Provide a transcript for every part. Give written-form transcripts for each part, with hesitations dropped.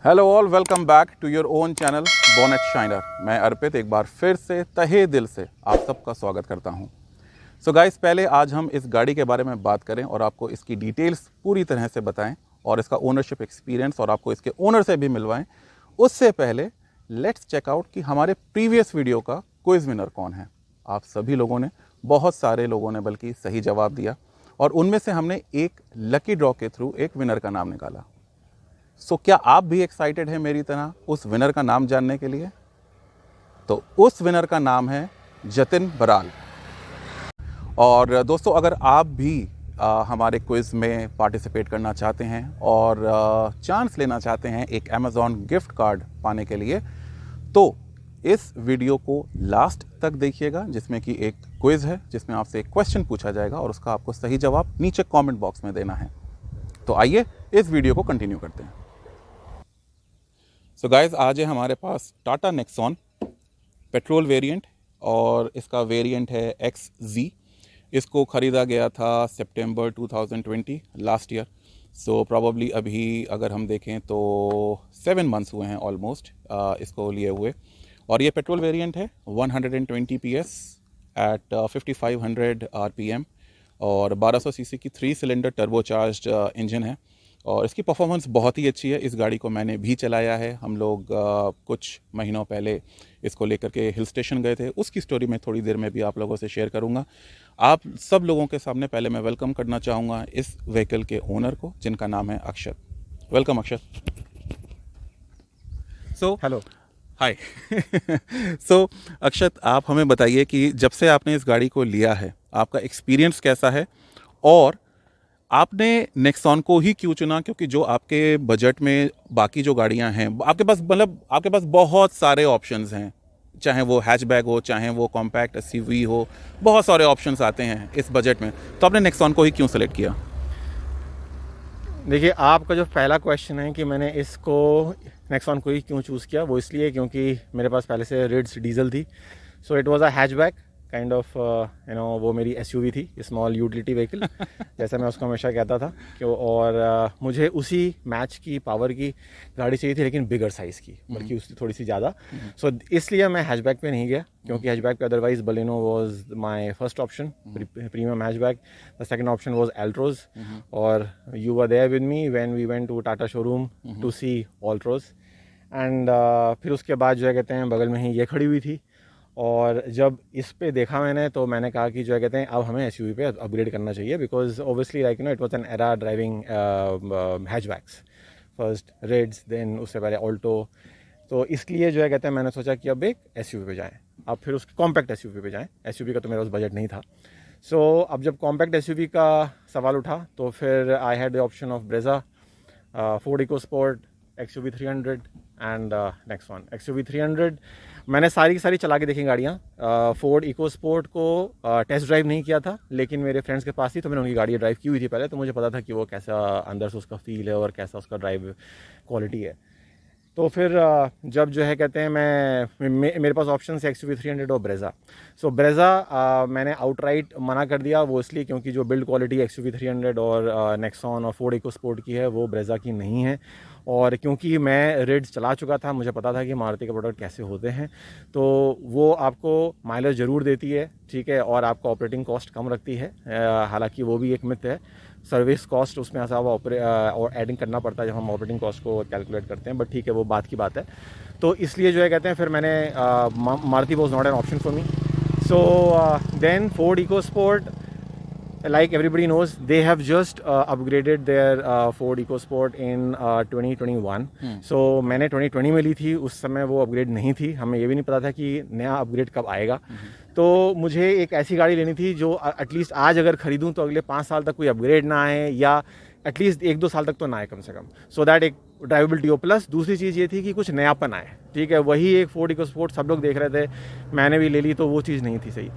Hello all, welcome back to your own channel Bonnet Shiner. मैं अर्पित एक बार फिर से तहे दिल से आप सबका स्वागत करता हूं। सो गाइस, पहले आज हम इस गाड़ी के बारे में बात करें और आपको इसकी डिटेल्स पूरी तरह से बताएं और इसका ओनरशिप एक्सपीरियंस और आपको इसके ओनर से भी मिलवाएं। उससे पहले लेट्स चेक आउट कि हमारे प्रीवियस वीडियो का क्विज़ विनर कौन है। आप सभी लोगों ने, बहुत सारे लोगों ने बल्कि, सही जवाब दिया और उनमें से हमने एक लकी ड्रॉ के थ्रू एक विनर का नाम निकाला। सो क्या आप भी एक्साइटेड हैं मेरी तरह उस विनर का नाम जानने के लिए? तो उस विनर का नाम है जतिन बराल। और दोस्तों, अगर आप भी हमारे क्विज़ में पार्टिसिपेट करना चाहते हैं और चांस लेना चाहते हैं एक अमेज़ॉन गिफ्ट कार्ड पाने के लिए, तो इस वीडियो को लास्ट तक देखिएगा, जिसमें कि एक क्विज़ है जिसमें आपसे एक क्वेश्चन पूछा जाएगा और उसका आपको सही जवाब नीचे कमेंट बॉक्स में देना है। तो आइए इस वीडियो को कंटिन्यू करते हैं। सो गाइस, आज है हमारे पास टाटा नेक्सॉन पेट्रोल वेरिएंट और इसका वेरिएंट है XZ। इसको ख़रीदा गया था सितंबर 2020 लास्ट ईयर। सो प्रॉबली अभी अगर हम देखें तो 7 मंथ्स हुए हैं ऑलमोस्ट इसको लिए हुए। और ये पेट्रोल वेरिएंट है 120 PS एट 5500 RPM और 1200 सीसी की 3 सिलेंडर टर्बोचार्ज्ड इंजन है और इसकी परफॉर्मेंस बहुत ही अच्छी है। इस गाड़ी को मैंने भी चलाया है। हम लोग कुछ महीनों पहले इसको लेकर के हिल स्टेशन गए थे, उसकी स्टोरी मैं थोड़ी देर में भी आप लोगों से शेयर करूंगा। आप सब लोगों के सामने पहले मैं वेलकम करना चाहूँगा इस व्हीकल के ओनर को, जिनका नाम है अक्षत। वेलकम अक्षत। सो हेलो, हाय। सो अक्षत, आप हमें बताइए कि जब से आपने इस गाड़ी को लिया है आपका एक्सपीरियंस कैसा है और आपने नेक्सॉन को ही क्यों चुना? क्योंकि जो आपके बजट में बाकी जो गाड़ियां हैं, आपके पास आपके पास बहुत सारे ऑप्शंस हैं, चाहे वो हैचबैक हो, चाहे वो कॉम्पैक्ट SUV हो, बहुत सारे ऑप्शंस आते हैं इस बजट में। तो आपने नेक्सॉन को ही क्यों सेलेक्ट किया? देखिए, आपका जो पहला क्वेश्चन है कि मैंने इसको नेक्सॉन को ही क्यों चूज़ किया, वो इसलिए क्योंकि मेरे पास पहले से रिड्स डीजल थी। So it was a hatchback kind of वो मेरी SUV थी, स्मॉल यूटिलिटी व्हीकल जैसा मैं उसको हमेशा कहता था क्यों। और मुझे उसी मैच की पावर की गाड़ी चाहिए थी, लेकिन बिगर साइज़ की, बल्कि उससे थोड़ी सी ज़्यादा। सो इसलिए मैं हैचबैक पे नहीं गया, क्योंकि हैचबैक पे otherwise Baleno was my first option, premium hatchback. The second option was Altroz और you were there with me when we went to Tata showroom to see Altroz. And फिर उसके बाद जो है कहते हैं बगल में ही ये खड़ी हुई थी और जब इस पे देखा मैंने तो मैंने कहा कि जो है कहते हैं अब हमें SUV पे अपग्रेड करना चाहिए, because obviously like it was an era driving hatchbacks, first reds, then उससे पहले ऑल्टो। तो इसलिए जो है कहते हैं मैंने सोचा कि अब एक SUV पे जाएं, अब फिर उस कॉम्पैक्ट SUV पे जाएं। SUV का तो मेरा उस बजट नहीं था। सो अब जब कॉम्पैक्ट SUV का सवाल उठा तो फिर I had the option of Brezza, Ford EcoSport, XUV 300, and next one XUV 300। मैंने सारी की सारी चला के देखी गाड़ियाँ। फोर्ड इको स्पोर्ट को टेस्ट ड्राइव नहीं किया था, लेकिन मेरे फ्रेंड्स के पास थी तो मैंने उनकी गाड़ी ड्राइव की हुई थी पहले, तो मुझे पता था कि वो कैसा अंदर से उसका फील है और कैसा उसका ड्राइव क्वालिटी है। तो फिर जब जो है कहते हैं मेरे पास ऑप्शन है XUV 300 और ब्रेज़ा। सो ब्रेज़ा मैंने आउटराइट मना कर दिया, वो इसलिए क्योंकि जो बिल्ड क्वालिटी XUV 300 और नेक्सॉन और फोर्ड इको स्पोर्ट की है वो ब्रेज़ा की नहीं है। और क्योंकि मैं रिड्स चला चुका था, मुझे पता था कि मारुति के प्रोडक्ट कैसे होते हैं, तो वो आपको माइलेज ज़रूर देती है, ठीक है, और आपको ऑपरेटिंग कॉस्ट कम रखती है। हालांकि वो भी एक मिथ है, सर्विस कॉस्ट उसमें ऐसा और एडिंग करना पड़ता है जब हम ऑपरेटिंग कॉस्ट को कैलकुलेट करते हैं, बट ठीक है वो बात की बात है। तो इसलिए जो है कहते हैं फिर मैंने Maruti was not an option for me. So then Ford EcoSport, like everybody knows, they have just upgraded their Ford EcoSport in 2021. So मैंने 2020 में ली थी, उस समय वो अपग्रेड नहीं थी, हमें ये भी नहीं पता था कि नया अपग्रेड कब आएगा। तो मुझे एक ऐसी गाड़ी लेनी थी जो एटलीस्ट आज अगर ख़रीदूँ तो अगले 5 साल तक कोई अपग्रेड ना आए, या एटलीस्ट 1-2 साल तक तो ना आए कम से कम, सो दैट एक ड्राइवेबिलिटी हो। प्लस दूसरी चीज़ ये थी कि कुछ नयापन आए, ठीक है। वही एक फोर्ड इकोस्पोर्ट सब लोग देख रहे थे, मैंने भी ले ली, तो वो चीज़ नहीं थी सही,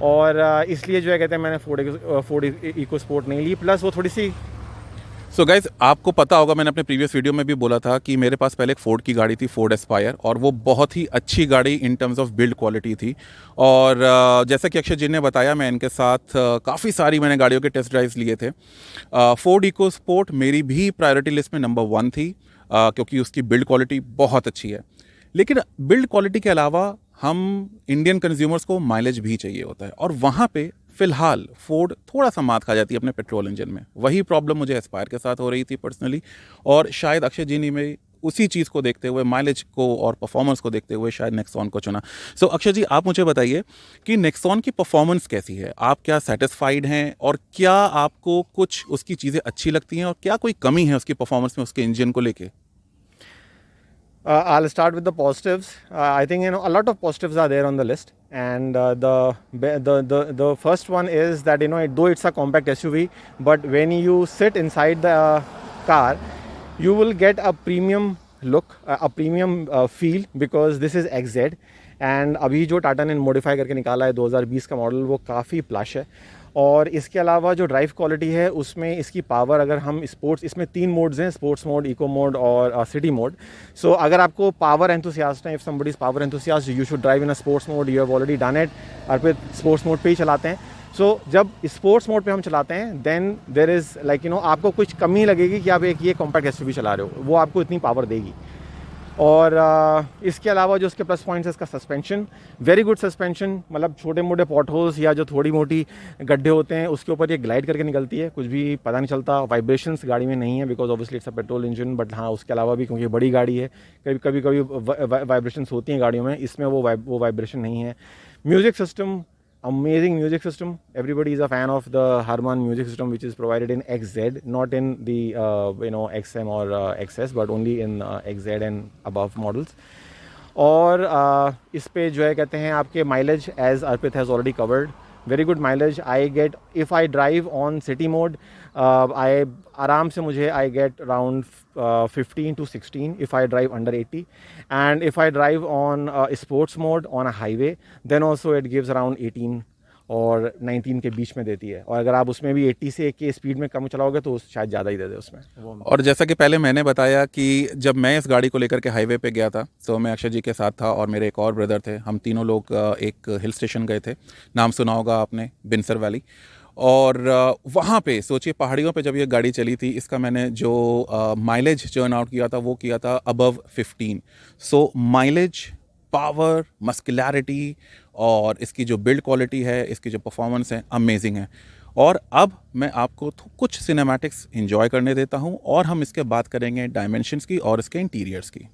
और इसलिए जो है कहते हैं मैंने फोर्ड इको स्पोर्ट नहीं ली। प्लस वो थोड़ी सी सो गाइज, आपको पता होगा, मैंने अपने प्रीवियस वीडियो में भी बोला था कि मेरे पास पहले एक फोर्ड की गाड़ी थी, फोर्ड एस्पायर, और वो बहुत ही अच्छी गाड़ी in terms of build quality थी। और जैसा कि अक्षय जी ने बताया, मैं इनके साथ काफ़ी सारी मैंने गाड़ियों के टेस्ट ड्राइव्स लिए थे। फोर्ड इको स्पोर्ट मेरी भी प्रायोरिटी लिस्ट में नंबर 1 थी, क्योंकि उसकी बिल्ड क्वालिटी बहुत अच्छी है। लेकिन बिल्ड क्वालिटी के अलावा हम इंडियन कंज्यूमर्स को माइलेज भी चाहिए होता है, और वहाँ पे फ़िलहाल फोर्ड थोड़ा सा मात खा जाती है अपने पेट्रोल इंजन में। वही प्रॉब्लम मुझे एस्पायर के साथ हो रही थी पर्सनली, और शायद अक्षय जी ने में उसी चीज़ को देखते हुए, माइलेज को और परफॉर्मेंस को देखते हुए शायद नेक्सॉन को चुना। सो अक्षय जी, आप मुझे बताइए कि नेक्सॉन की परफॉर्मेंस कैसी है, आप क्या सेटिस्फाइड हैं, और क्या आपको कुछ उसकी चीज़ें अच्छी लगती हैं, और क्या कोई कमी है उसकी परफॉर्मेंस में, उसके इंजन को लेके? I'll start with the positives. I think a lot of positives are there on the list, and the first one is that though it's a compact SUV, but when you sit inside the car, you will get a premium look, a premium feel, because this is XZ, and अभी जो टाटा ने modify करके निकाला है 2020 का model, वो काफ़ी plush है। और इसके अलावा जो ड्राइव क्वालिटी है उसमें इसकी पावर, अगर हम स्पोर्ट्स, इसमें 3 मोड्स हैं, स्पोर्ट्स मोड, इको मोड और सिटी मोड। सो अगर आपको पावर एंथुसियास्ट हैं, if somebody is power enthusiast, you should drive in a sports mode. You have already done it. Arpit sports mode पे ही चलाते हैं। सो जब स्पोर्ट्स मोड पे हम चलाते हैं, देन देर इज़ लाइक आपको कुछ कमी लगेगी कि आप एक ये कॉम्पैक्ट एसयूवी चला रहे हो, वो आपको इतनी पावर देगी। और इसके अलावा जो उसके प्लस पॉइंट्स है, इसका सस्पेंशन, वेरी गुड सस्पेंशन, मतलब छोटे मोटे पॉट होल्स या जो थोड़ी मोटी गड्ढे होते हैं उसके ऊपर ये ग्लाइड करके निकलती है, कुछ भी पता नहीं चलता। वाइब्रेशंस गाड़ी में नहीं है, because obviously it's a petrol engine, but हाँ उसके अलावा भी क्योंकि बड़ी गाड़ी है, कभी कभी वाइब्रेशंस होती हैं गाड़ियों में, इसमें वो वाइब्रेशन नहीं है। Music system, amazing music system. Everybody is a fan of the Harman music system, which is provided in XZ, not in the XM or XS, but only in XZ and above models. और इस पे जो है कहते हैं आपके mileage, as Arpit has already covered, very good mileage I get if I drive on city mode. I आराम से मुझे I get around 15 to 16 if I drive under 80, and if I drive on sports mode on a highway, then also it gives around 18 और 19 के बीच में देती है। और अगर आप उसमें भी 80 से के स्पीड में कम चलाओगे तो शायद ज़्यादा ही दे दे उसमें। और जैसा कि पहले मैंने बताया कि जब मैं इस गाड़ी को लेकर के हाईवे पे गया था, तो मैं अक्षय जी के साथ था और मेरे एक और ब्रदर थे, हम तीनों लोग एक हिल स्टेशन गए थे, नाम सुना होगा आपने, बिनसर वैली। और वहाँ पे सोचिए, पहाड़ियों पे जब ये गाड़ी चली थी, इसका मैंने जो माइलेज चर्न आउट किया था वो किया था अबव 15। सो माइलेज, पावर, मस्कुलैरिटी और इसकी जो बिल्ड क्वालिटी है, इसकी जो परफॉर्मेंस है, अमेजिंग है। और अब मैं आपको कुछ सिनेमैटिक्स एंजॉय करने देता हूं, और हम इसके बात करेंगे डायमेंशंस की और इसके इंटीरियर्स की।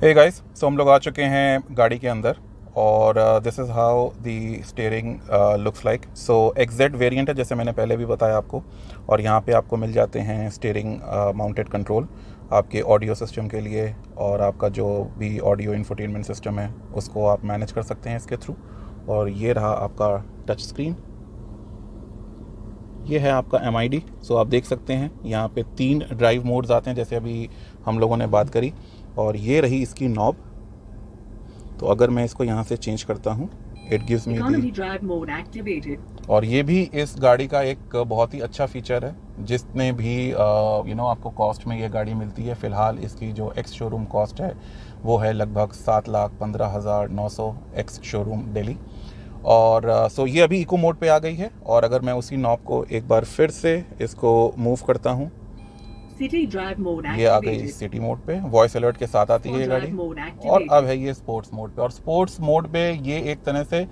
हे गाइस, सो हम लोग आ चुके हैं गाड़ी के अंदर और this is how the steering looks like. So XZ variant है, जैसे मैंने पहले भी बताया आपको। और यहाँ पे आपको मिल जाते हैं स्टीयरिंग माउंटेड कंट्रोल आपके ऑडियो सिस्टम के लिए, और आपका जो भी ऑडियो इंफोटेनमेंट सिस्टम है उसको आप मैनेज कर सकते हैं इसके थ्रू। और ये रहा आपका टच स्क्रीन, ये है आपका MID। सो आप देख सकते हैं यहाँ पे 3 ड्राइव मोड्स आते हैं, जैसे अभी हम लोगों ने बात करी। और ये रही इसकी नॉब। तो अगर मैं इसको यहाँ से चेंज करता हूँ, इट गिव्स मी दी। और ये भी इस गाड़ी का एक बहुत ही अच्छा फीचर है, जिसने भी आपको कॉस्ट में ये गाड़ी मिलती है। फ़िलहाल इसकी जो एक्स शोरूम कॉस्ट है वो है लगभग 7,15,900 एक्स शोरूम दिल्ली। और सो ये अभी इको मोड पे आ गई है। और अगर मैं उसी नॉब को एक बार फिर से इसको मूव करता हूँ, सिटी ड्राइव मोड ये आ गई सिटी मोड पे, वॉइस अलर्ट के साथ आती है ये गाड़ी। और अब है ये स्पोर्ट्स मोड पे। और स्पोर्ट्स मोड पे ये एक तरह से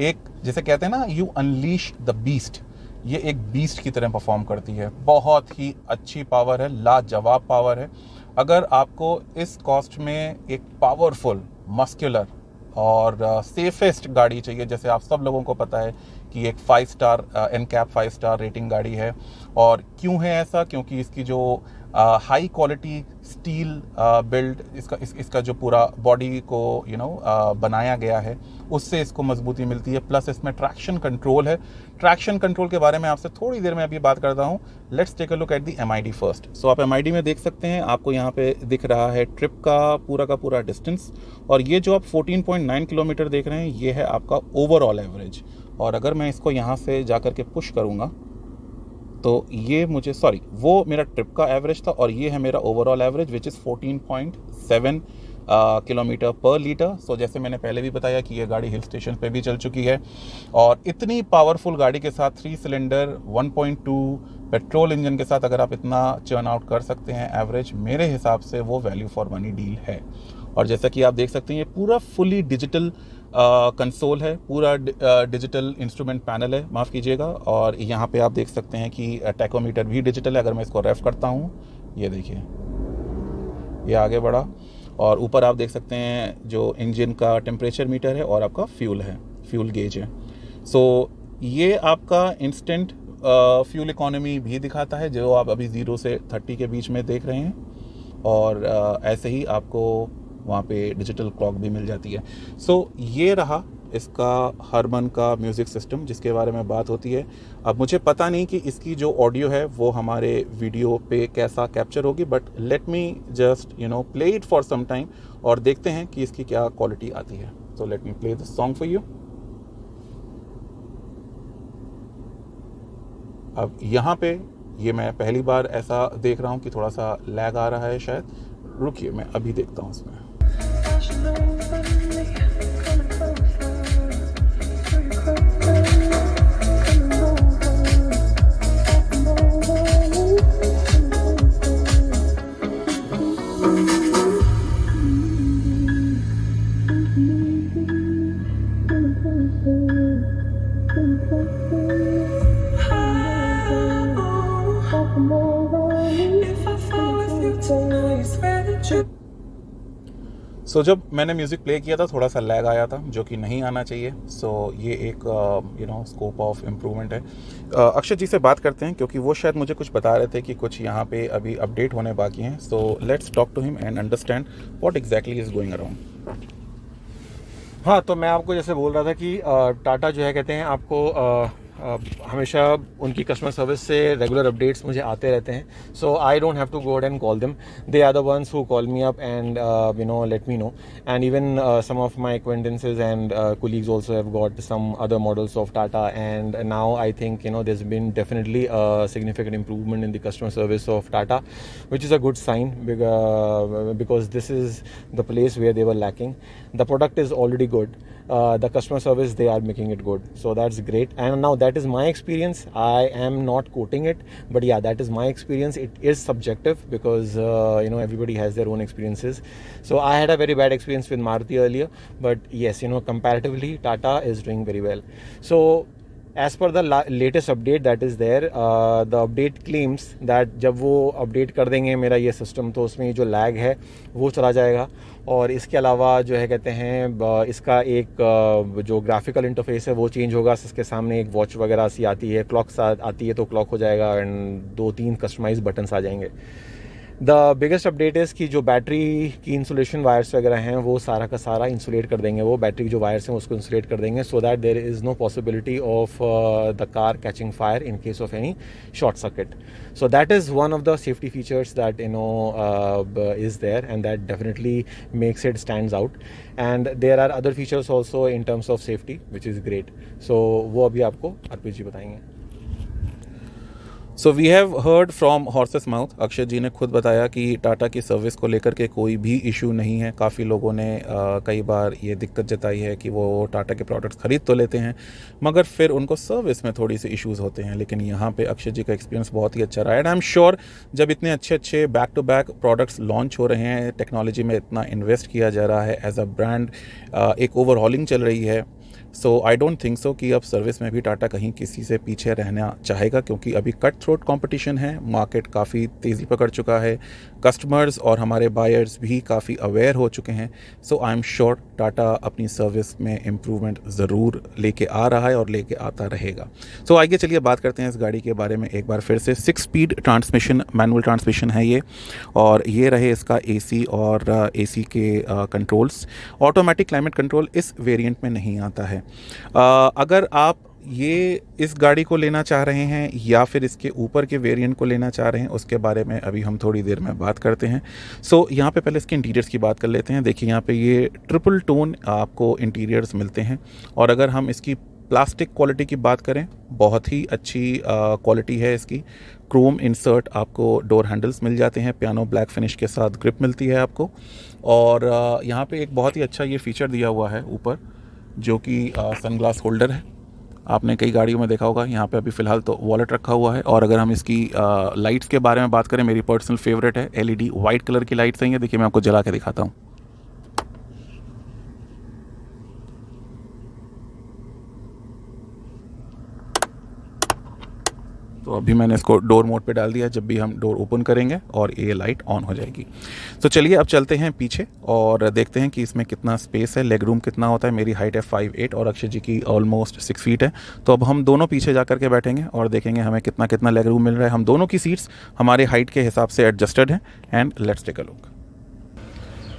एक, जैसे कहते हैं ना, यू अनलीश द बीस्ट, ये एक बीस्ट की तरह परफॉर्म करती है। बहुत ही अच्छी पावर है, लाजवाब पावर है। अगर आपको इस कॉस्ट में एक पावरफुल, मस्कुलर और सेफेस्ट गाड़ी चाहिए, जैसे आप सब लोगों को पता है कि एक 5 स्टार NCAP 5 स्टार रेटिंग गाड़ी है। और क्यों है ऐसा? क्योंकि इसकी जो हाई क्वालिटी स्टील बिल्ड, इसका जो पूरा बॉडी को बनाया गया है, उससे इसको मजबूती मिलती है। प्लस इसमें ट्रैक्शन कंट्रोल है। ट्रैक्शन कंट्रोल के बारे में आपसे थोड़ी देर में अभी बात करता हूँ। Let's take a look at the MID first. So आप MID में देख सकते हैं, आपको यहाँ पे दिख रहा है ट्रिप का पूरा डिस्टेंस। और ये जो आप 14.9 किलोमीटर देख रहे हैं, ये है आपका ओवरऑल एवरेज। और अगर मैं इसको यहाँ से जा कर के पुश करूँगा तो ये मुझे, सॉरी, वो मेरा ट्रिप का एवरेज था, और ये है मेरा overall average which is 14.7 kilometre पर लीटर। सो जैसे मैंने पहले भी बताया कि ये गाड़ी हिल स्टेशन पे भी चल चुकी है। और इतनी पावरफुल गाड़ी के साथ 3 सिलेंडर 1.2 पेट्रोल इंजन के साथ अगर आप इतना चर्न आउट कर सकते हैं एवरेज, मेरे हिसाब से वो वैल्यू फॉर मनी डील है। और जैसा कि आप देख सकते हैं, ये पूरा फुली डिजिटल कंसोल है, पूरा डिजिटल इंस्ट्रूमेंट पैनल है, माफ़ कीजिएगा। और यहाँ पे आप देख सकते हैं कि टैकोमीटर भी डिजिटल है। अगर मैं इसको रेफ करता हूँ, ये देखिए, ये आगे बढ़ा। और ऊपर आप देख सकते हैं जो इंजन का टेम्परेचर मीटर है, और आपका फ्यूल है, फ्यूल गेज है। सो ये आपका इंस्टेंट फ्यूल इकोनॉमी भी दिखाता है, जो आप अभी 0 से 30 के बीच में देख रहे हैं। और ऐसे ही आपको वहाँ पे डिजिटल क्लॉक भी मिल जाती है। सो ये रहा इसका हरमन का म्यूज़िक सिस्टम, जिसके बारे में बात होती है। अब मुझे पता नहीं कि इसकी जो ऑडियो है वो हमारे वीडियो पे कैसा कैप्चर होगी, but let me just play it for some time और देखते हैं कि इसकी क्या क्वालिटी आती है। So let me play this song for you. अब यहाँ पे ये मैं पहली बार ऐसा देख रहा हूँ कि थोड़ा सा लैग आ रहा है शायद। रुकिए, मैं अभी देखता हूँ इसमें। सो जब मैंने म्यूज़िक प्ले किया था, थोड़ा सा लैग आया था, जो कि नहीं आना चाहिए। सो ये एक स्कोप ऑफ इम्प्रूवमेंट है। अक्षय जी से बात करते हैं, क्योंकि वो शायद मुझे कुछ बता रहे थे कि कुछ यहाँ पे अभी अपडेट होने बाकी हैं। So let's talk to him and understand what exactly is going around. हाँ, तो मैं आपको जैसे बोल रहा था कि टाटा जो है, कहते हैं आपको हमेशा उनकी कस्टमर सर्विस से रेगुलर अपडेट्स मुझे आते रहते हैं। So I don't have to go and call them, they are the ones who call me up and let me know. And even some of my acquaintances and colleagues also have got some other models of Tata, and now I think there's been definitely a significant improvement in the customer service of Tata, which is a good sign, because this is the place where they were lacking. The product is already good. The customer service, they are making it good, so that's great. And now that is my experience. I am not quoting it, but yeah, that is my experience. It is subjective because everybody has their own experiences. So I had a very bad experience with Maruti earlier, but yes, comparatively Tata is doing very well. So As per the latest update that is there, the update claims that जब वो update कर देंगे मेरा ये system तो उसमें जो lag है वो चला जाएगा। और इसके अलावा जो है कहते हैं इसका एक जो ग्राफिकल इंटरफेस है वो चेंज होगा। इसके सामने एक वॉच वगैरह सी आती है, क्लॉक आती है तो क्लॉक हो जाएगा एंड 2-3 कस्टमाइज बटन्स आ जाएंगे। द बिगेस्ट अपडेट इज़ कि जो बैटरी की इंसुलेशन वायर्स वगैरह हैं वो सारा का सारा इंसुलेट कर देंगे, वो बैटरी के जो वायर्स हैं उसको इंसुलेट कर देंगे so that there is no possibility of the car catching fire in case of any short circuit. So that is one of the safety features that is there, and that definitely makes it stands out. And there are other features also in terms of safety, which is great. So वो अभी आपको अर्पित जी बताएंगे। So we have heard from horses mouth. Akshay ji ने खुद बताया कि टाटा की service को लेकर के कोई भी इशू नहीं है। काफ़ी लोगों ने कई बार ये दिक्कत जताई है कि वो टाटा के प्रोडक्ट्स ख़रीद तो लेते हैं मगर फिर उनको सर्विस में थोड़ी सी इश्यूज़ होते हैं, लेकिन यहाँ पे अक्षय जी का एक्सपीरियंस बहुत ही अच्छा रहा है। एंड आई एम श्योर जब इतने अच्छे अच्छे back to back products launch हो रहे हैं, टेक्नोलॉजी में इतना इन्वेस्ट किया जा रहा है, एज अ ब्रांड एक ओवरहॉलिंग चल रही है, सो आई डोंट थिंक सो कि अब सर्विस में भी टाटा कहीं किसी से पीछे रहना चाहेगा, क्योंकि अभी कट थ्रोट कंपटीशन है, मार्केट काफ़ी तेज़ी पकड़ चुका है, कस्टमर्स और हमारे बायर्स भी काफ़ी अवेयर हो चुके हैं। So I am sure Tata अपनी सर्विस में इम्प्रूवमेंट ज़रूर लेके आ रहा है और लेके आता रहेगा। सो आइए चलिए बात करते हैं इस गाड़ी के बारे में एक बार फिर से। 6 स्पीड ट्रांसमिशन, मैनुअल ट्रांसमिशन है ये, और ये रहे इसका AC और AC के कंट्रोल्स। ऑटोमेटिक क्लाइमेट कंट्रोल इस वेरिएंट में नहीं आता है। अगर आप ये इस गाड़ी को लेना चाह रहे हैं या फिर इसके ऊपर के वेरिएंट को लेना चाह रहे हैं, उसके बारे में अभी हम थोड़ी देर में बात करते हैं। सो यहाँ पे पहले इसके इंटीरियर्स की बात कर लेते हैं। देखिए यहाँ पे ये ट्रिपल टोन आपको इंटीरियर्स मिलते हैं, और अगर हम इसकी प्लास्टिक क्वालिटी की बात करें, बहुत ही अच्छी क्वालिटी है इसकी। क्रोम इंसर्ट आपको डोर हैंडल्स मिल जाते हैं, पियानो ब्लैक फिनिश के साथ ग्रिप मिलती है आपको, और यहाँ पे एक बहुत ही अच्छा ये फीचर दिया हुआ है ऊपर, जो कि सनग्लास होल्डर है। आपने कई गाड़ियों में देखा होगा। यहाँ पे अभी फ़िलहाल तो वॉलेट रखा हुआ है। और अगर हम इसकी लाइट्स के बारे में बात करें, मेरी पर्सनल फेवरेट है LED वाइट कलर की लाइट्स हैं ये। देखिए मैं आपको जला के दिखाता हूँ। तो अभी मैंने इसको डोर मोड पे डाल दिया, जब भी हम डोर ओपन करेंगे और ये लाइट ऑन हो जाएगी। तो चलिए अब चलते हैं पीछे और देखते हैं कि इसमें कितना स्पेस है, लेग रूम कितना होता है। मेरी हाइट है 5'8" और अक्षय जी की ऑलमोस्ट 6 फीट है। तो अब हम दोनों पीछे जा कर के बैठेंगे और देखेंगे हमें कितना कितना लेग रूम मिल रहा है। हम दोनों की सीट्स हमारे हाइट के हिसाब से एडजस्टेड हैं। And let's take a look.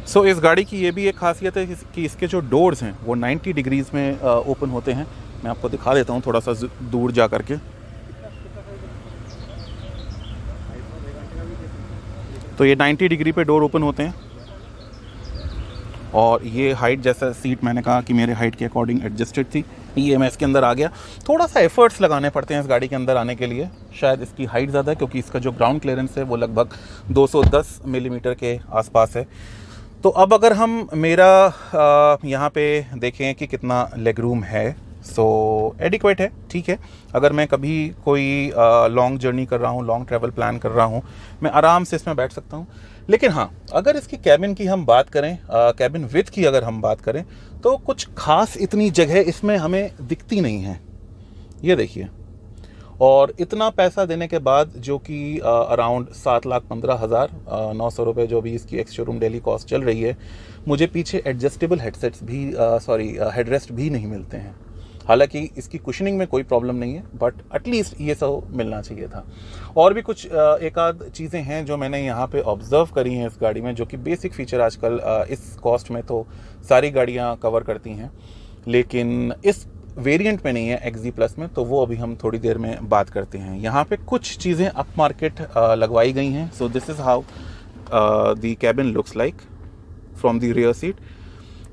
So इस गाड़ी की ये भी एक खासियत है कि इसके जो डोर्स हैं वो 90 डिग्रीज़ में ओपन होते हैं। मैं आपको दिखा देता हूँ थोड़ा सा दूर जा कर के। तो ये 90 डिग्री पे डोर ओपन होते हैं, और ये हाइट, जैसा सीट मैंने कहा कि मेरे हाइट के अकॉर्डिंग एडजस्टेड थी, ये मैं इसके अंदर आ गया। थोड़ा सा एफर्ट्स लगाने पड़ते हैं इस गाड़ी के अंदर आने के लिए, शायद इसकी हाइट ज़्यादा है, क्योंकि इसका जो ग्राउंड क्लियरेंस है वो लगभग 210 मिलीमीटर के आसपास है। तो अब अगर हम मेरा यहाँ पे देखें कि कितना लेग रूम है, सो एडिक्वेट है, ठीक है। अगर मैं कभी कोई लॉन्ग जर्नी कर रहा हूँ, लॉन्ग ट्रैवल प्लान कर रहा हूँ, मैं आराम से इसमें बैठ सकता हूँ। लेकिन हाँ, अगर इसकी कैबिन की हम बात करें, कैबिन विड्थ की अगर हम बात करें, तो कुछ खास इतनी जगह इसमें हमें दिखती नहीं है। ये देखिए, और इतना पैसा देने के बाद, जो कि अराउंड 7,15,900 रुपये जो भी इसकी एक्स शोरूम डेली कॉस्ट चल रही है, मुझे पीछे एडजस्टेबल हेडसेट्स भी हेडरेस्ट भी नहीं मिलते हैं। हालांकि इसकी कुशनिंग में कोई प्रॉब्लम नहीं है, बट एटलीस्ट ये सब मिलना चाहिए था। और भी कुछ एक आध चीज़ें हैं जो मैंने यहाँ पे ऑब्जर्व करी हैं इस गाड़ी में, जो कि बेसिक फ़ीचर आजकल इस कॉस्ट में तो सारी गाड़ियाँ कवर करती हैं, लेकिन इस वेरिएंट में नहीं है XZ प्लस में। तो वो अभी हम थोड़ी देर में बात करते हैं। यहाँ पे कुछ चीज़ें अप मार्केट लगवाई गई हैं। So this is how the cabin looks like from the rear seat.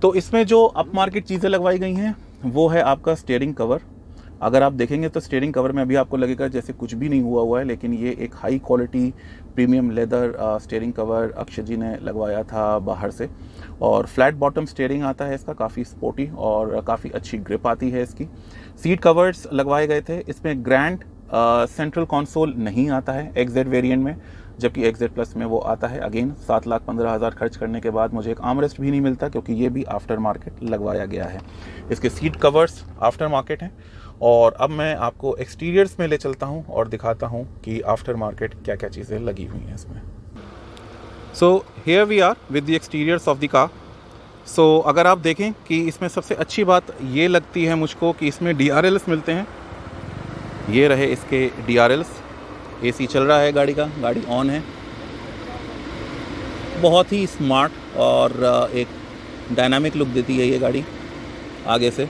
तो इसमें जो अप मार्केट चीज़ें लगवाई गई हैं वो है आपका स्टीयरिंग कवर। अगर आप देखेंगे तो स्टीयरिंग कवर में अभी आपको लगेगा जैसे कुछ भी नहीं हुआ है, लेकिन ये एक high quality premium leather steering cover Akshay ji ने लगवाया था बाहर से। और फ्लैट बॉटम स्टीयरिंग आता है इसका, काफ़ी स्पोर्टी और काफ़ी अच्छी ग्रिप आती है इसकी। सीट कवर्स लगवाए गए थे। इसमें ग्रैंड सेंट्रल कंसोल नहीं आता है XZ वेरिएंट में, जबकि XZ प्लस में वो आता है। अगेन 7,15,000 खर्च करने के बाद मुझे एक आर्मरेस्ट भी नहीं मिलता, क्योंकि ये भी आफ्टर मार्केट लगवाया गया है। इसके सीट कवर्स आफ्टर मार्केट हैं, और अब मैं आपको एक्सटीरियर्स में ले चलता हूँ और दिखाता हूँ कि आफ्टर मार्केट क्या क्या चीज़ें लगी हुई हैं इसमें। So here we are with the exteriors of the car. So अगर आप देखें कि इसमें सबसे अच्छी बात ये लगती है मुझको कि इसमें DRLs मिलते हैं। ये रहे इसके DRLs, AC चल रहा है गाड़ी का, गाड़ी ऑन है। बहुत ही स्मार्ट और एक डायनामिक लुक देती है ये गाड़ी आगे से।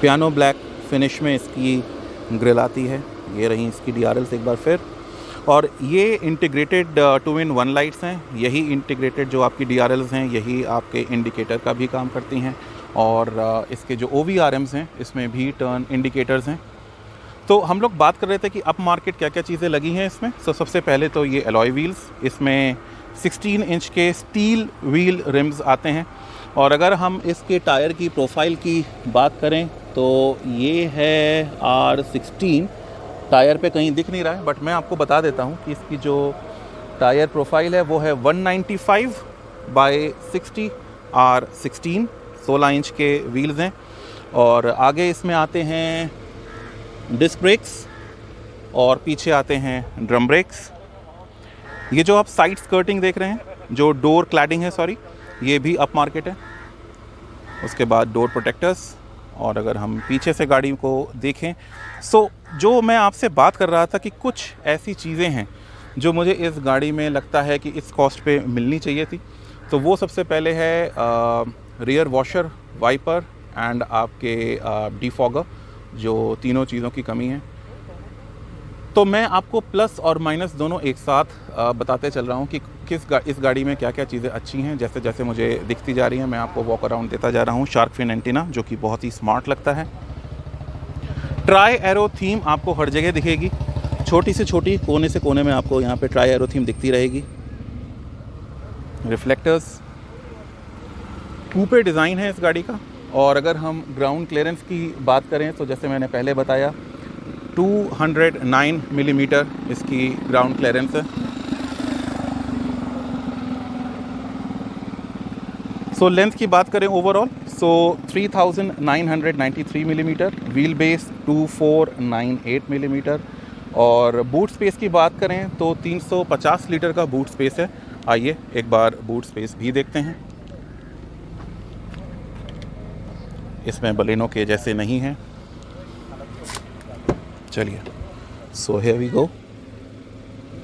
पियानो ब्लैक फिनिश में इसकी ग्रिल आती है। ये रही इसकी DRLs एक बार फिर। और ये इंटीग्रेटेड 2-in-1 लाइट्स हैं। यही इंटीग्रेटेड जो आपकी DRLs हैं यही आपके इंडिकेटर का भी काम करती हैं। और इसके जो OVRMs हैं इसमें भी टर्न इंडिकेटर्स हैं। तो हम लोग बात कर रहे थे कि अप मार्केट क्या क्या चीज़ें लगी हैं इसमें। सो सबसे पहले तो ये अलॉय व्हील्स, इसमें 16 इंच के स्टील व्हील रिम्स आते हैं। और अगर हम इसके टायर की प्रोफाइल की बात करें तो ये है R16। टायर पे कहीं दिख नहीं रहा है बट मैं आपको बता देता हूँ कि इसकी जो टायर प्रोफाइल है वो है 195/60 R16। 16 इंच के व्हील्स हैं। और आगे इसमें आते हैं डिस्क ब्रेक्स और पीछे आते हैं ड्रम ब्रेक्स। ये जो आप साइड स्कर्टिंग देख रहे हैं, जो डोर क्लैडिंग है सॉरी, ये भी अप मार्केट है। उसके बाद डोर प्रोटेक्टर्स। और अगर हम पीछे से गाड़ी को देखें सो जो मैं आपसे बात कर रहा था कि कुछ ऐसी चीज़ें हैं जो मुझे इस गाड़ी में लगता है कि इस कॉस्ट पे मिलनी चाहिए थी। तो वो सबसे पहले है रियर वॉशर, वाइपर एंड आपके डिफॉगर, जो तीनों चीज़ों की कमी है। तो मैं आपको प्लस और माइनस दोनों एक साथ बताते चल रहा हूँ कि इस गाड़ी में क्या क्या चीज़ें अच्छी हैं। जैसे जैसे मुझे दिखती जा रही हैं मैं आपको वॉक अराउंड देता जा रहा हूँ। शार्क फिन एंटीना जो कि बहुत ही स्मार्ट लगता है। ट्राई एरो थीम आपको हर जगह दिखेगी, छोटी से छोटी कोने से कोने में आपको यहाँ पे ट्राई एरो थीम दिखती रहेगी। रिफ्लेक्टर्स, कूपे डिज़ाइन है इस गाड़ी का। और अगर हम ग्राउंड क्लियरेंस की बात करें तो जैसे मैंने पहले बताया 209 मिलीमीटर इसकी ग्राउंड क्लियरेंस है। सो लेंथ की बात करें overall so 3993 millimetre, wheel base 2498 millimetre. और बूट स्पेस की बात करें तो 350 लीटर का बूट स्पेस है। आइए एक बार बूट स्पेस भी देखते हैं। इसमें बलेनो के जैसे नहीं है। चलिए सो हियर वी गो।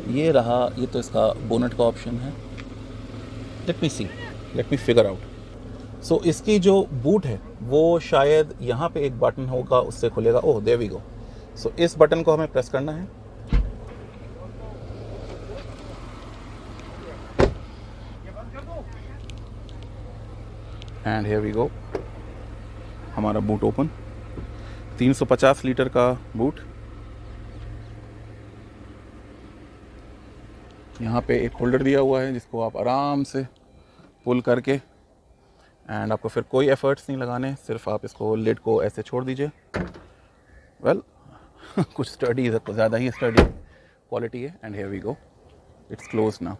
ये रहा, ये तो इसका बोनट का ऑप्शन है। Let me figure out. So इसकी जो बूट है वो शायद यहाँ पे एक बटन होगा उससे खुलेगा। ओह देयर वी गो। सो इस बटन को हमें प्रेस करना है। एंड हियर वी गो, हमारा बूट ओपन। 350 लीटर का बूट। यहाँ पे एक होल्डर दिया हुआ है जिसको आप आराम से पुल करके, एंड आपको फिर कोई एफर्ट्स नहीं लगाने, सिर्फ आप इसको लिड को ऐसे छोड़ दीजिए। वेल कुछ स्टडी ज़्यादा ही स्टडी क्वालिटी है। And here we go, it's close now.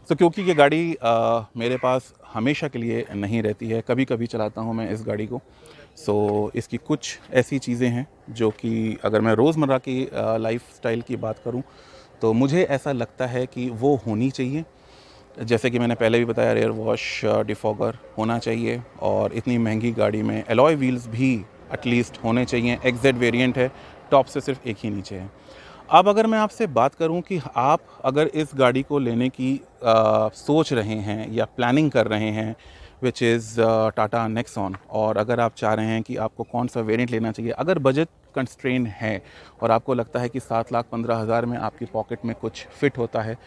So क्योंकि ये गाड़ी मेरे पास हमेशा के लिए नहीं रहती है, कभी कभी चलाता हूँ मैं इस गाड़ी को। सो इसकी कुछ ऐसी चीज़ें हैं जो कि अगर मैं रोज़मर्रा की लाइफस्टाइल की बात करूँ तो मुझे ऐसा लगता है कि वो होनी चाहिए। जैसे कि मैंने पहले भी बताया, रेयर वॉश, डिफॉगर होना चाहिए। और इतनी महंगी गाड़ी में एलॉय व्हील्स भी एटलीस्ट होने चाहिए। XZ वेरिएंट है, टॉप से सिर्फ एक ही नीचे है। अब अगर मैं आपसे बात करूं कि आप अगर इस गाड़ी को लेने की सोच रहे हैं या प्लानिंग कर रहे हैं, विच इज़ टाटा नेक्सॉन, और अगर आप चाह रहे हैं कि आपको कौन सा वेरिएंट लेना चाहिए, अगर बजट कंस्ट्रेन है और आपको लगता है कि 7,15,000 में आपकी पॉकेट में कुछ फिट होता है,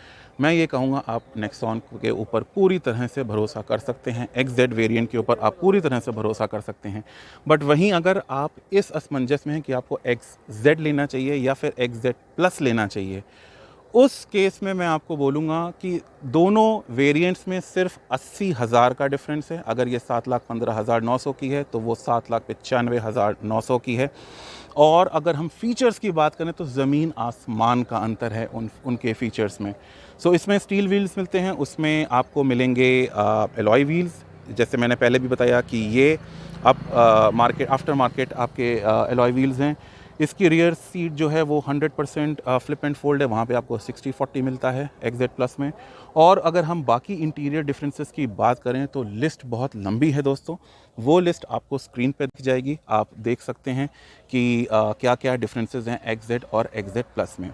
मैं ये कहूँगा आप नेक्सॉन के ऊपर पूरी तरह से भरोसा कर सकते हैं। XZ वेरिएंट के ऊपर आप पूरी तरह से भरोसा कर सकते हैं। बट वहीं अगर आप इस असमंजस में हैं कि आपको XZ लेना चाहिए या फिर XZ प्लस लेना चाहिए, उस केस में मैं आपको बोलूँगा कि दोनों वेरिएंट्स में सिर्फ 80,000 का डिफरेंस है। अगर ये 7,15,900 की है तो वो 7,95,900 की है। और अगर हम फ़ीचर्स की बात करें तो ज़मीन आसमान का अंतर है उनके फ़ीचर्स में। सो इसमें स्टील व्हील्स मिलते हैं, उसमें आपको मिलेंगे एलॉय व्हील्स, जैसे मैंने पहले भी बताया कि ये अब आफ्टर मार्केट आपके एलॉय व्हील्स हैं। इसकी रियर सीट जो है वो 100% फ्लिप एंड फोल्ड है, वहाँ पे आपको 60/40 मिलता है XZ प्लस में। और अगर हम बाकी इंटीरियर डिफरेंसेस की बात करें तो लिस्ट बहुत लंबी है दोस्तों, वो लिस्ट आपको स्क्रीन पे दिख जाएगी, आप देख सकते हैं कि क्या क्या डिफरेंसेस हैं XZ और XZ प्लस में।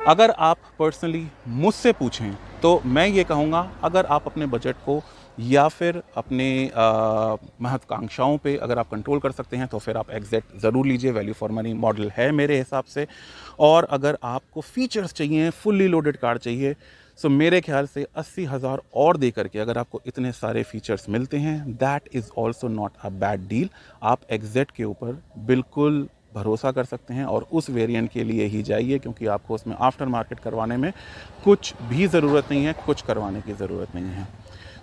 अगर आप पर्सनली मुझसे पूछें तो मैं ये कहूँगा, अगर आप अपने बजट को या फिर अपने महत्वाकांक्षाओं पे अगर आप कंट्रोल कर सकते हैं तो फिर आप XZ ज़रूर लीजिए, वैल्यू फॉर मनी मॉडल है मेरे हिसाब से। और अगर आपको फीचर्स चाहिए, फुल्ली लोडेड कार चाहिए, सो मेरे ख्याल से 80,000 और दे करके अगर आपको इतने सारे फीचर्स मिलते हैं, that is also not a bad deal. आप XZ के ऊपर बिल्कुल भरोसा कर सकते हैं और उस वेरिएंट के लिए ही जाइए, क्योंकि आपको उसमें आफ्टर मार्केट करवाने में कुछ भी ज़रूरत नहीं है, कुछ करवाने की ज़रूरत नहीं है।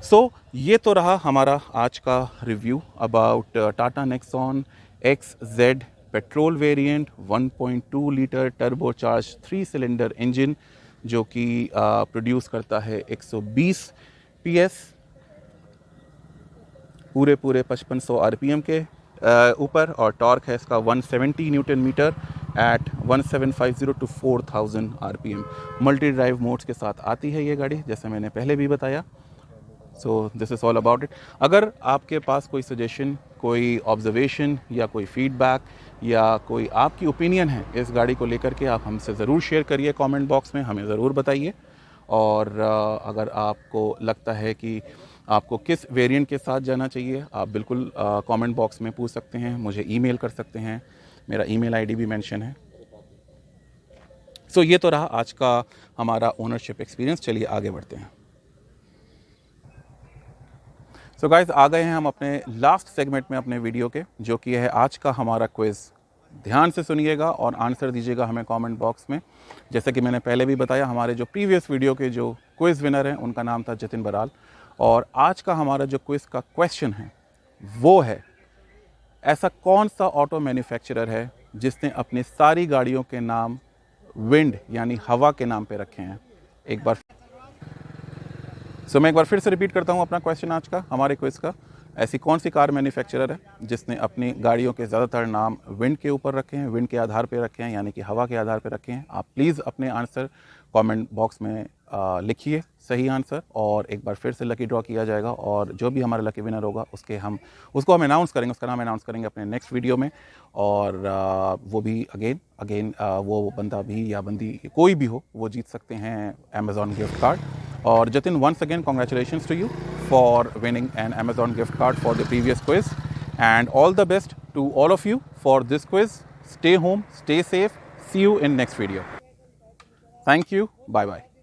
सो ये तो रहा हमारा आज का review about Tata Nexon XZ petrol variant 1.2 litre turbocharge 3 cylinder engine जो कि प्रोड्यूस करता है 120 PS पूरे 5500 RPM के ऊपर, और टॉर्क है इसका 170 newton metre at 1750 to 4000 RPM। Multi drive modes के साथ आती है ये गाड़ी, जैसे मैंने पहले भी बताया। So this is all about it. अगर आपके पास कोई सजेशन, कोई ऑब्जर्वेशन या कोई फीडबैक या कोई आपकी ओपिनियन है इस गाड़ी को लेकर के, आप हमसे ज़रूर शेयर करिए कमेंट बॉक्स में, हमें ज़रूर बताइए। और अगर आपको लगता है कि आपको किस वेरिएंट के साथ जाना चाहिए, आप बिल्कुल कमेंट बॉक्स में पूछ सकते हैं, मुझे ईमेल कर सकते हैं, मेरा ईमेल आईडी भी मेंशन है। सो ये तो रहा आज का हमारा ओनरशिप एक्सपीरियंस। चलिए आगे बढ़ते हैं। सो गाइस, आ गए हैं हम अपने लास्ट सेगमेंट में अपने वीडियो के, जो कि है आज का हमारा क्विज़। ध्यान से सुनिएगा और आंसर दीजिएगा हमें कमेंट बॉक्स में। जैसे कि मैंने पहले भी बताया, हमारे जो प्रीवियस वीडियो के जो क्विज़ विनर हैं उनका नाम था जतिन बराल, और आज का हमारा जो क्विज़ का क्वेश्चन है वो है, ऐसा कौन सा ऑटो मैन्युफैक्चरर है जिसने अपनी सारी गाड़ियों के नाम विंड यानी हवा के नाम पे रखे हैं। मैं एक बार फिर से रिपीट करता हूँ अपना क्वेश्चन आज का हमारे क्विज़ का। ऐसी कौन सी कार मैन्युफैक्चरर है जिसने अपनी गाड़ियों के ज़्यादातर नाम विंड के ऊपर रखे हैं, विंड के आधार पे रखे हैं, यानी कि हवा के आधार पे रखे हैं। आप प्लीज़ अपने आंसर कमेंट बॉक्स में लिखिए सही आंसर, और एक बार फिर से लकी ड्रॉ किया जाएगा, और जो भी हमारा लकी विनर होगा उसको हम अनाउंस करेंगे, उसका नाम अनाउंस करेंगे अपने नेक्स्ट वीडियो में। और वो भी अगेन वो बंदा भी या बंदी कोई भी हो, वो जीत सकते हैं अमेज़ॉन गिफ्ट कार्ड। और Jatin, once again, congratulations to you for winning an Amazon gift card for the previous quiz. And all the best to all of you for this quiz. Stay home, stay safe. See you in next video. Thank you. Bye-bye.